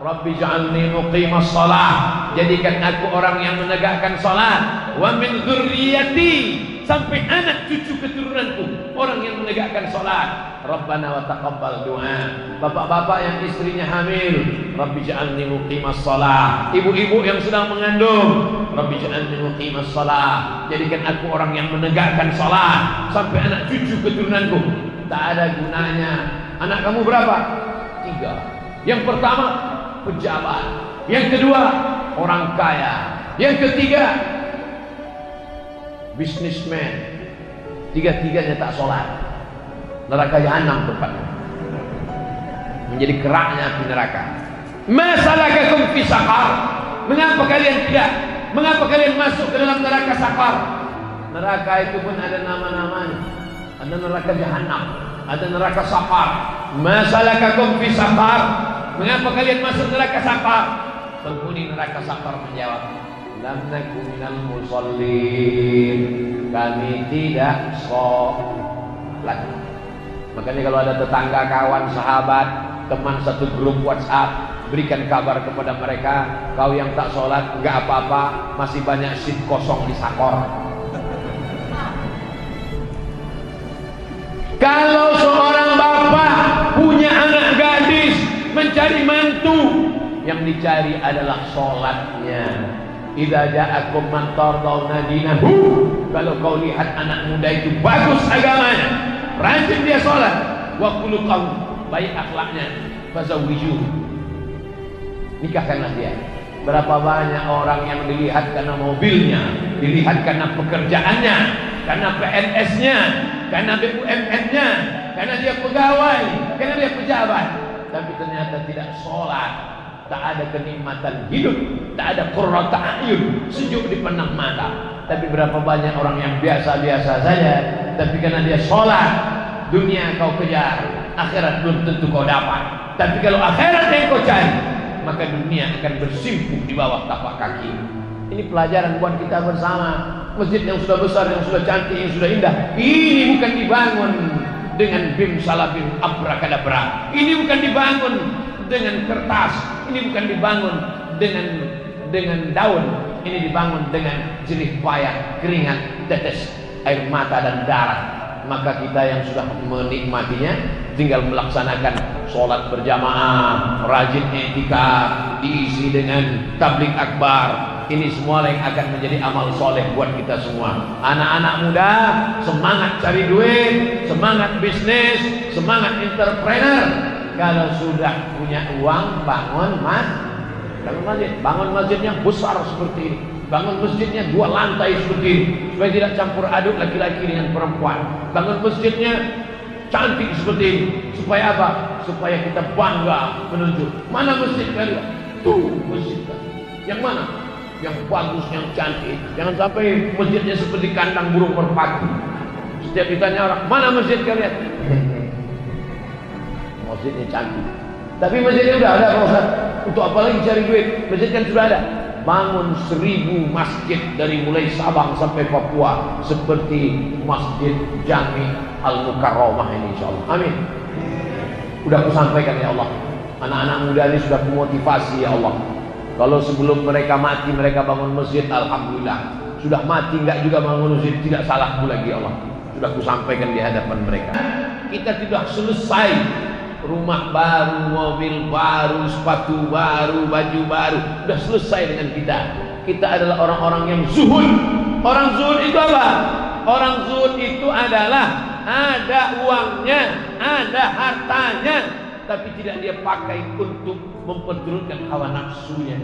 Rabbi ja'alni muqimas shalah, jadikan aku orang yang menegakkan salat, wa min dzurriyyati, sampai anak cucu keturunanku orang yang menegakkan salat. Rabbana wa taqabbal du'a. Bapak-bapak yang istrinya hamil, Rabbi ja'alni muqimas shalah. Ibu-ibu yang sedang mengandung, Rabbi ja'alni muqimas shalah, jadikan aku orang yang menegakkan salat sampai anak cucu keturunanku. Tak ada gunanya. Anak kamu berapa? 3. Yang pertama pejabat, yang kedua orang kaya, yang ketiga bisnismen. Tiga-tiganya tak sholat, neraka jahanam tempatnya, menjadi keraknya api neraka. Masalakakum fi saqar, mengapa kalian tidak, mengapa kalian masuk ke dalam neraka saqar? Neraka itu pun ada nama-namanya, ada neraka jahanam, ada neraka saqar. Masalakakum fi saqar, mengapa kalian masuk neraka saqar? Penghuni neraka saqar menjawab, lam naku minal musallin, kami tidak sholat. Makanya kalau ada tetangga, kawan, sahabat, teman satu grup WhatsApp, berikan kabar kepada mereka, kau yang tak sholat enggak apa-apa, masih banyak seat kosong di saqar. Kalau seorang bapak punya anak gadis mencari mantu, yang dicari adalah sholatnya. Idza ja'akum man tardawna dinahu, kalau kau lihat anak muda itu bagus agamanya, rajin dia sholat, wa khuluquhu, baik akhlaknya, fazawwiju, nikahkanlah dia. Berapa banyak orang yang dilihat karena mobilnya, dilihat karena pekerjaannya, karena PNS-nya, karena BUMN-nya, karena dia pegawai, karena dia pejabat, tapi ternyata tidak sholat. Tak ada kenikmatan hidup, tak ada qurrata a'yun, sejuk dipandang mata. Tapi berapa banyak orang yang biasa-biasa saja, tapi karena dia sholat, dunia kau kejar, akhirat belum tentu kau dapat. Tapi kalau akhirat yang kau cari, maka dunia akan bersimpuh di bawah tapak kaki. Ini pelajaran buat kita bersama. Masjid yang sudah besar, yang sudah cantik, yang sudah indah, ini bukan dibangun dengan bim salabim abrakadabra. Ini bukan dibangun dengan kertas, ini bukan dibangun dengan daun, ini dibangun dengan jerih payah, keringat, tetes air mata dan darah. Maka kita yang sudah menikmatinya tinggal melaksanakan sholat berjamaah, rajin i'tikaf, diisi dengan tabligh akbar. Ini semua yang akan menjadi amal soleh buat kita semua. Anak-anak muda semangat cari duit, semangat bisnis, semangat entrepreneur. Kalau sudah punya uang, bangun masjid. Bangun masjidnya besar seperti ini, bangun masjidnya 2 lantai seperti ini, supaya tidak campur aduk laki-laki dengan perempuan. Bangun masjidnya cantik seperti ini, supaya apa? Supaya kita bangga menunjuk, mana masjid kalian? Tuh masjid. Yang mana? Yang bagus, yang cantik. Jangan sampai masjidnya seperti kandang burung merpati. Setiap ditanya orang, mana masjid kalian? Masjidnya cantik, tapi masjidnya udah ada Pak Ustaz. Untuk apa lagi cari duit? Masjid kan sudah ada. Bangun 1000 masjid dari mulai Sabang sampai Papua, seperti Masjid Jami Al-Mukarramah ini, insyaallah. Amin. Udah aku sampaikan ya Allah. Anak-anak muda ini sudah memotivasi ya Allah. Kalau sebelum mereka mati mereka bangun masjid, alhamdulillah. Sudah mati enggak juga bangun masjid, tidak salahku lagi ya Allah. Sudah aku sampaikan di hadapan mereka. Kita tidak selesai. Rumah baru, mobil baru, sepatu baru, baju baru, sudah selesai dengan kita. Kita adalah orang-orang yang zuhud. Orang zuhud itu apa? Orang zuhud itu adalah ada uangnya, ada hartanya, tapi tidak dia pakai untuk memperturutkan hawa nafsunya.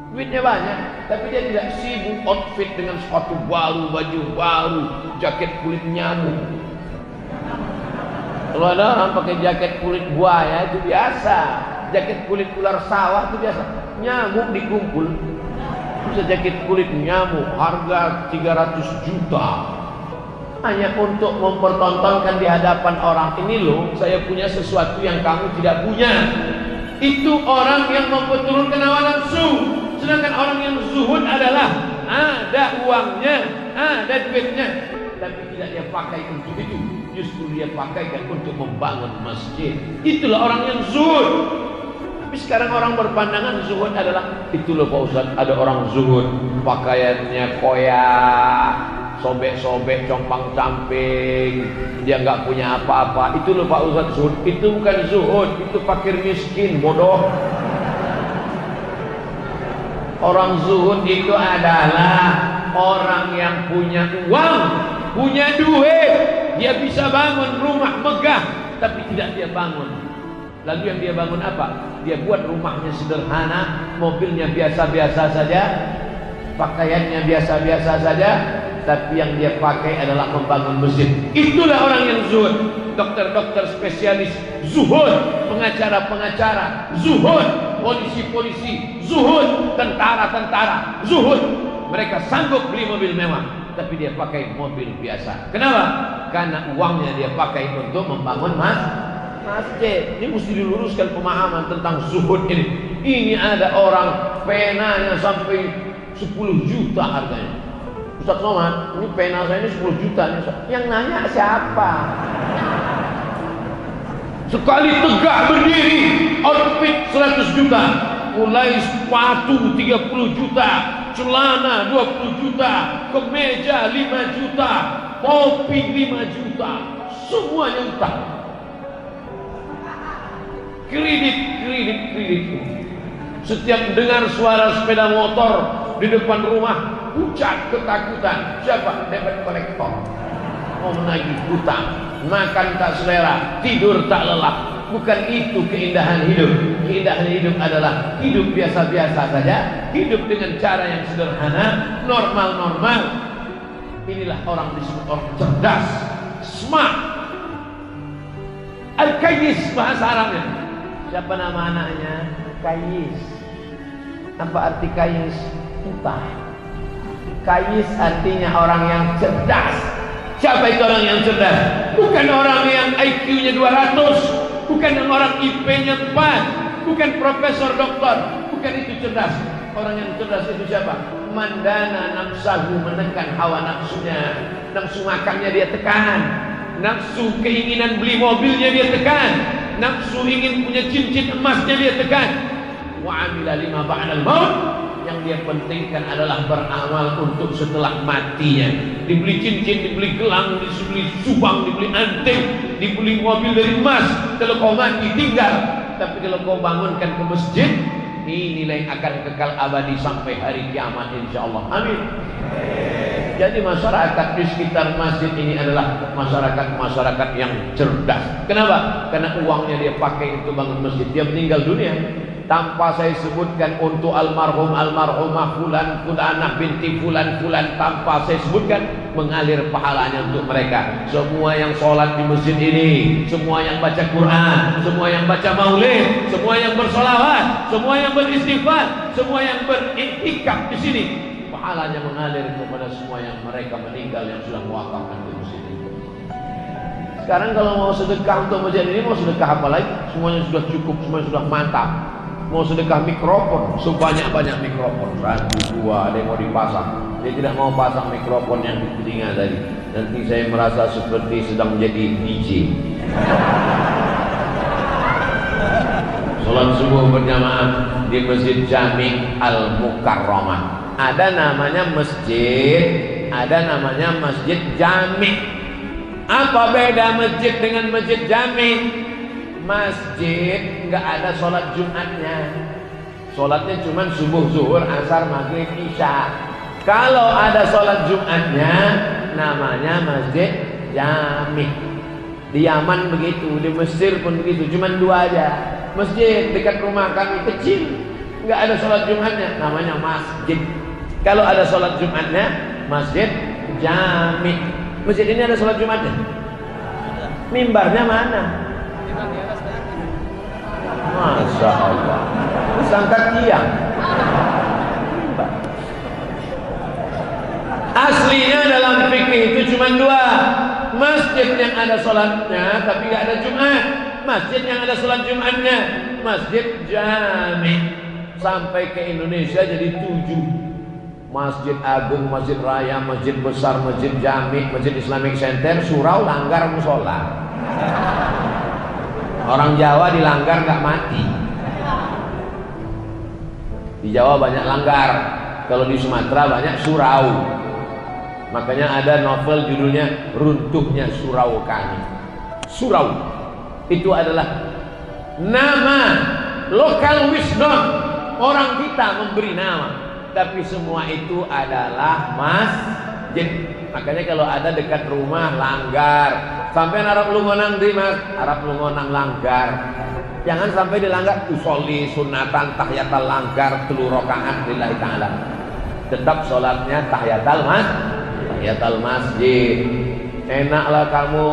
Duitnya banyak, tapi dia tidak sibuk outfit dengan sepatu baru, baju baru, jaket kulit nyamuk. Kalau ada orang pakai jaket kulit buaya itu biasa, jaket kulit ular sawah itu biasa. Nyamuk dikumpul. sejakit kulit nyamuk harga 300 juta. Hanya untuk mempertontonkan di hadapan orang, ini loh saya punya sesuatu yang kamu tidak punya. Itu orang yang memperturunkan hawa nafsu. Sedangkan orang yang zuhud adalah ada uangnya, ada duitnya, tapi tidak dia pakai untuk itu. Justru dia pakaikan untuk membangun masjid. Itulah orang yang zuhud. Tapi sekarang orang berpandangan zuhud adalah, itu loh Pak Ustaz, ada orang zuhud pakaiannya koyak, sobek-sobek, compang-camping, dia nggak punya apa-apa. Itu loh Pak Ustaz zuhud. Itu bukan zuhud, itu fakir miskin, bodoh. Orang zuhud itu adalah orang yang punya uang, punya duit, dia bisa bangun rumah megah, tapi tidak dia bangun. Lalu yang dia bangun apa? Dia buat rumahnya sederhana, mobilnya biasa-biasa saja, pakaiannya biasa-biasa saja, tapi yang dia pakai adalah membangun masjid. Itulah orang yang zuhud. Dokter-dokter spesialis zuhud, pengacara-pengacara zuhud, polisi-polisi zuhud, tentara-tentara zuhud. Mereka sanggup beli mobil mewah, tapi dia pakai mobil biasa. Kenapa? Karena uangnya dia pakai untuk membangun masjid. Ini mesti diluruskan pemahaman tentang zuhud ini. Ini ada orang penanya sampai 10 juta harganya. Ustaz Somad, ini pena saya ini 10 juta nih. Yang nanya siapa? Sekali tegak berdiri, outfit 100 juta. Mulai sepatu 30 juta, celana 20 juta, kemeja 5 juta, topi 5 juta. Semuanya utang. Kredit. Setiap dengar suara sepeda motor di depan rumah, pucat ketakutan. Siapa? Debt kolektor. Mau menagih hutang, makan tak selera, tidur tak lelap. Bukan itu keindahan hidup. Keindahan hidup adalah hidup biasa-biasa saja, hidup dengan cara yang sederhana, normal-normal. Inilah orang disebut orang cerdas, smart. Al-Kayyis bahasa Arabnya. Siapa nama anaknya? Kayyis. Apa arti Kayyis? Entah. Kayyis artinya orang yang cerdas. Siapa itu orang yang cerdas? Bukan orang yang IQ-nya 200, bukan orang IP-nya 4, bukan profesor doktor, bukan itu cerdas. Orang yang cerdas itu siapa? Mandana nafsahu, menekan hawa nafsunya. Nafsu makannya dia tekan, nafsu keinginan beli mobilnya dia tekan, nafsu ingin punya cincin emasnya dia tekan. Wa amila lima ba'dal maut, yang dia pentingkan adalah beramal untuk setelah matinya. Dibeli cincin, dibeli gelang, dibeli subang, dibeli anting, dibeli mobil dari emas. Kalau kau mati tinggal, tapi kalau kau bangunkan ke masjid, ini nilai akan kekal abadi sampai hari kiamat insyaallah. Amin. Jadi masyarakat di sekitar masjid ini adalah masyarakat yang cerdas. Kenapa? Karena uangnya dia pakai untuk bangun masjid. Dia meninggal dunia tanpa saya sebutkan untuk almarhum almarhumah fulan fulanah binti fulan fulan, tanpa saya sebutkan, mengalir pahalanya untuk mereka. Semua yang sholat di masjid ini, semua yang baca Quran, semua yang baca maulid, semua yang bersolawat, semua yang beristighfar, semua yang beriktikaf di sini, pahalanya mengalir kepada semua yang mereka meninggal yang sudah mewakafkan di masjid ini. Sekarang kalau mau sedekah untuk masjid ini, mau sedekah apa lagi? Semuanya sudah cukup, semuanya sudah mantap. Mau sedekah mikrofon, sebanyak-banyak mikrofon, 1, 2, ada yang mau dipasang. Dia tidak mau pasang mikrofon yang di telinga tadi. Nanti saya merasa seperti sedang menjadi DJ. Salat subuh berjamaah di Masjid Jami' Al-Mukarramah. Ada namanya masjid, ada namanya Masjid Jami'. Apa beda masjid dengan Masjid Jami'? Masjid nggak ada sholat Jumatnya, sholatnya cuma subuh, zuhur, asar, maghrib, isya. Kalau ada sholat Jumatnya, namanya Masjid Jami'. Di Yaman begitu, di Mesir pun begitu, cuma 2 aja. Masjid dekat rumah kami kecil, nggak ada sholat Jumatnya, namanya masjid. Kalau ada sholat Jumatnya, Masjid Jami'. Masjid ini ada sholat Jumatnya? Mimbarnya mana? Masya Allah, disangka tiang. Aslinya dalam fikih itu cuma dua. Masjid yang ada sholatnya tapi nggak ada Jumat. Masjid yang ada sholat Jumatnya. Masjid jami. Sampai ke Indonesia jadi 7. Masjid Agung, Masjid Raya, Masjid Besar, Masjid Jami, Masjid Islamic Center, surau langgar musola. Orang Jawa dilanggar nggak mati. Di Jawa banyak langgar. Kalau di Sumatera banyak surau. Makanya ada novel judulnya Runtuhnya Surau Kami. Surau itu adalah nama local wisdom. Orang kita memberi nama, tapi semua itu adalah masjid. Makanya kalau ada dekat rumah langgar, sampai Arab Lungonang di mas, Arab Lungonang langgar. Jangan sampai dilanggar usolli sunatan tahiyatal langgar 3 rakaat lillahi ta'ala. Tetap sholatnya tahiyatul masjid. Enaklah kamu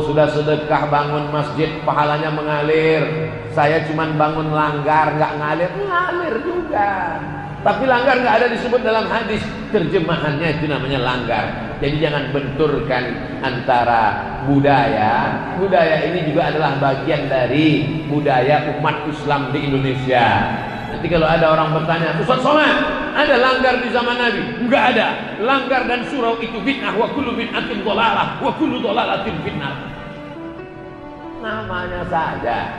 sudah sedekah bangun masjid, pahalanya mengalir. Saya cuman bangun langgar nggak ngalir juga. Tapi langgar nggak ada disebut dalam hadis. Terjemahannya itu namanya langgar. Jadi jangan benturkan antara budaya. Budaya ini juga adalah bagian dari budaya umat Islam di Indonesia. Nanti kalau ada orang bertanya, Ustaz Somad, ada langgar di zaman Nabi? Enggak ada. Langgar dan surau itu bid'ah, wa kullu bid'atin dhalalah, wa kullu dhalalatin fitnah. Namanya saja.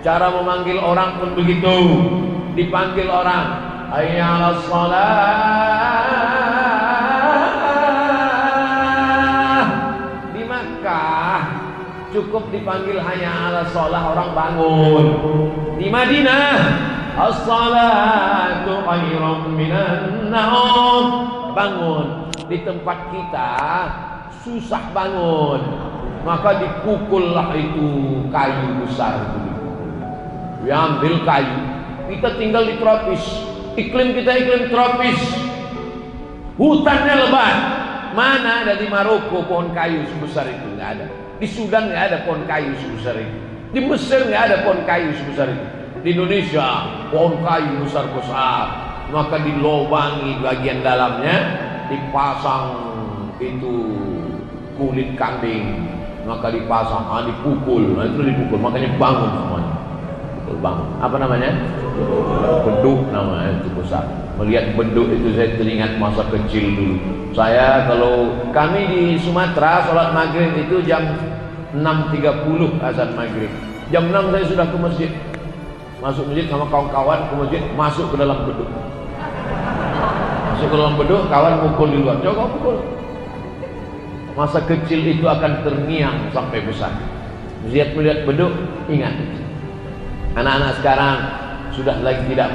Cara memanggil orang pun begitu. Dipanggil orang, hayya 'alas shalah. Di Makkah cukup dipanggil hayya 'alas shalah, orang bangun. Di Madinah, as-salatu khairum minan naum, bangun. Di tempat kita susah bangun, maka dipukullah itu kayu besar itu. Diambil kayu. Kita tinggal di tropis, iklim kita iklim tropis, hutannya lebat. Mana ada di Maroko pohon kayu sebesar itu? Nggak ada. Di Sudan nggak ada pohon kayu sebesar itu. Di Mesir nggak ada pohon kayu sebesar itu. Di Indonesia pohon kayu besar-besar, maka dilobangi bagian dalamnya, dipasang itu kulit kambing, maka dipasang, dipukul, itu dipukul, makanya bangun semuanya. Pukul bangun. Apa namanya? Beduk namanya, itu besar. Melihat beduk itu saya teringat masa kecil dulu. Saya kalau kami di Sumatera sholat maghrib itu jam 6.30 azan maghrib. Jam 6 saya sudah ke masjid. Masuk masjid sama kawan-kawan ke masjid, masuk ke dalam beduk. Masuk ke dalam beduk, kawan pukul di luar. Coba pukul. Masa kecil itu akan terngiang sampai besar. Melihat beduk, ingat. Anak-anak sekarang sudah lagi tidak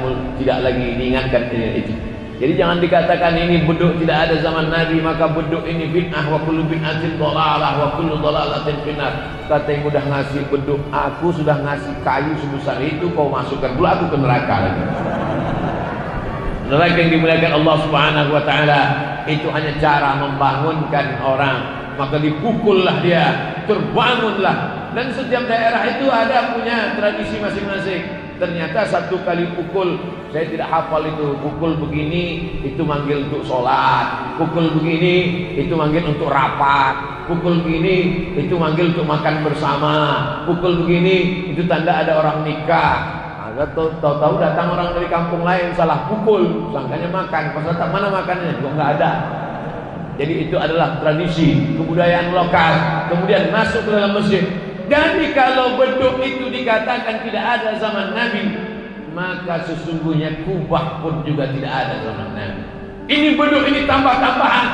lagi diingatkan itu. Jadi jangan dikatakan ini beduk tidak ada zaman Nabi, maka beduk ini bid'ah, wa kullu bid'atin dhalalah, wa kullu dhalalatin finnar. Kata yang udah ngasih beduk, aku sudah ngasih kayu sebesar itu, kau masukkan dulu aku ke neraka lagi. Neraka yang dimuliakan Allah Subhanahu wa taala itu hanya cara membangunkan orang, maka dipukullah dia, terbangunlah. Dan setiap daerah itu ada punya tradisi masing-masing. Ternyata satu kali pukul, saya tidak hafal itu, pukul begini itu manggil untuk sholat, pukul begini itu manggil untuk rapat, pukul begini itu manggil untuk makan bersama, pukul begini itu tanda ada orang nikah. Tahu-tahu datang orang dari kampung lain salah pukul, sangkanya makan, pas datang mana makannya juga nggak ada. Jadi itu adalah tradisi kebudayaan lokal, kemudian masuk ke dalam masjid. Jadi kalau beduk itu dikatakan tidak ada zaman Nabi, maka sesungguhnya kubah pun juga tidak ada zaman Nabi. Ini beduk ini tambah-tambahan,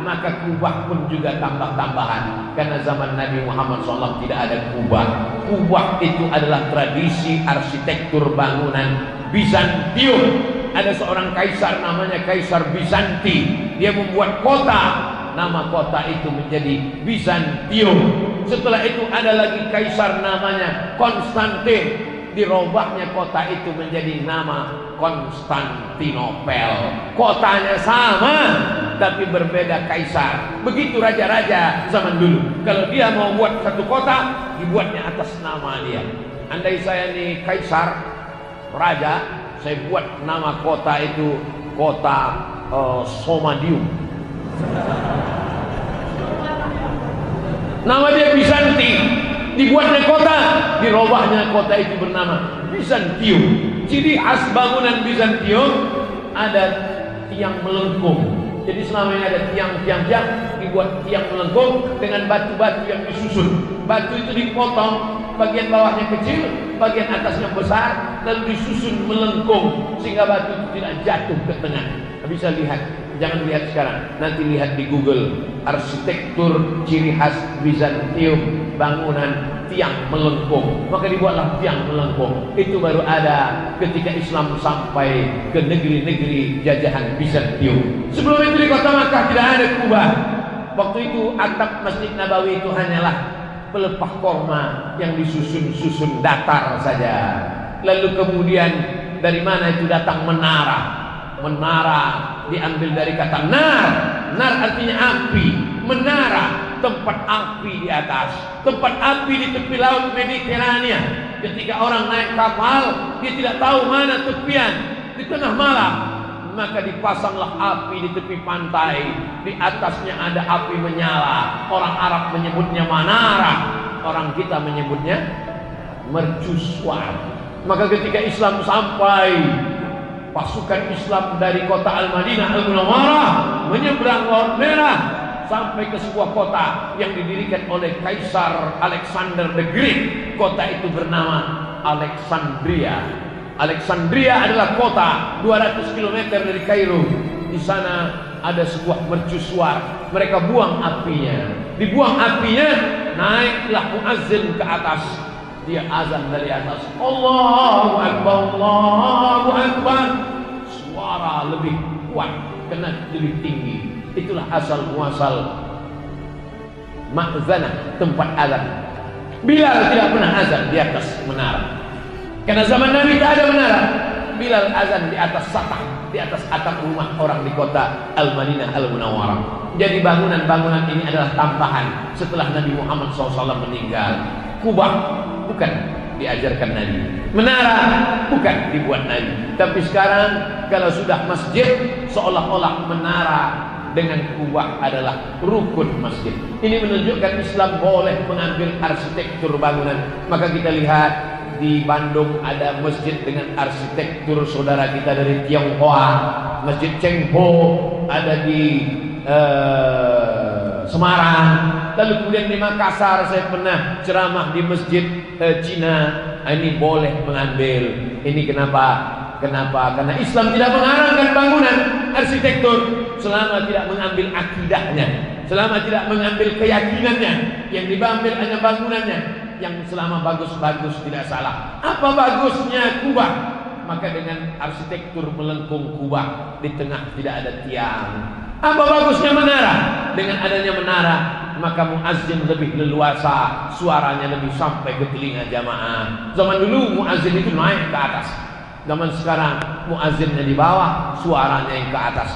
maka kubah pun juga tambah-tambahan. Karena zaman Nabi Muhammad SAW tidak ada kubah. Kubah itu adalah tradisi arsitektur bangunan Bizantium. Ada seorang kaisar namanya Kaisar Bizanti. Dia membuat kota. Nama kota itu menjadi Bizantium. Setelah itu ada lagi kaisar namanya Konstantin. Dirobahnya kota itu menjadi nama Konstantinopel. Kotanya sama tapi berbeda kaisar. Begitu raja-raja zaman dulu. Kalau dia mau buat satu kota, dibuatnya atas nama dia. Andai saya nih kaisar, raja, saya buat nama kota itu kota Somadium. Nama dia Bizanti. Dibuatnya kota, dirobahnya kota itu bernama Bizantium. Ciri khas bangunan Bizantium ada tiang melengkung. Jadi selama ini ada tiang-tiang, dibuat tiang melengkung dengan batu-batu yang disusun. Batu itu dipotong, bagian bawahnya kecil, bagian atasnya besar, lalu disusun melengkung sehingga batu itu tidak jatuh ke tengah. Bisa lihat, jangan lihat sekarang, nanti lihat di Google arsitektur ciri khas Bizantium, bangunan tiang melengkung. Maka dibuatlah tiang melengkung. Itu baru ada ketika Islam sampai ke negeri-negeri jajahan Bizantium. Sebelum itu di kota Makkah tidak ada kubah. Waktu itu atap Masjid Nabawi itu hanyalah pelepah korma yang disusun-susun datar saja. Lalu kemudian dari mana itu datang menara? Menara diambil dari kata nar. Nar artinya api. Menara, tempat api di atas, tempat api di tepi laut Mediterania. Ketika orang naik kapal, dia tidak tahu mana tepian. Di tengah malam, maka dipasanglah api di tepi pantai. Di atasnya ada api menyala. Orang Arab menyebutnya manara, orang kita menyebutnya mercusuar. Maka ketika Islam sampai, pasukan Islam dari kota Al-Madinah Al-Munawwarah menyeberang Laut Merah sampai ke sebuah kota yang didirikan oleh Kaisar Alexander the Great. Kota itu bernama Alexandria. Alexandria adalah kota 200 km dari Kairo. Di sana ada sebuah mercusuar. Mereka buang apinya. Dibuang apinya, naiklah muazzin ke atas. Dia azan dari atas. Allahu Akbar, Allahu Akbar. Suara lebih kuat, kena lebih tinggi. Itulah asal muasal ma'zanah, tempat azan. Bilal tidak pernah azan di atas menara. Karena zaman Nabi tak ada menara. Bilal azan di atas satah, di atas atap rumah orang di kota Al-Madinah Al-Munawwarah. Jadi bangunan-bangunan ini adalah tambahan setelah Nabi Muhammad SAW meninggal. Kubah bukan diajarkan Nabi. Menara bukan dibuat Nabi. Tapi sekarang kalau sudah masjid, seolah-olah menara dengan kubah adalah rukun masjid. Ini menunjukkan Islam boleh mengambil arsitektur bangunan. Maka kita lihat di Bandung ada masjid dengan arsitektur saudara kita dari Tionghoa, Masjid Chengho, ada di Semarang. Lalu kemudian di Makassar saya pernah ceramah di masjid Cina. Ini boleh mengambil. Ini kenapa? Karena Islam tidak mengarangkan bangunan arsitektur selama tidak mengambil akidahnya, selama tidak mengambil keyakinannya. Yang diambil hanya bangunannya. Yang selama bagus-bagus tidak salah. Apa bagusnya kubah? Maka dengan arsitektur melengkung kubah, di tengah tidak ada tiang. Apa bagusnya menara? Dengan adanya menara, maka muazzin lebih leluasa, suaranya lebih sampai ke telinga jamaah. Zaman dulu muazzin itu naik ke atas. Zaman sekarang muazzinnya di bawah, suaranya yang ke atas.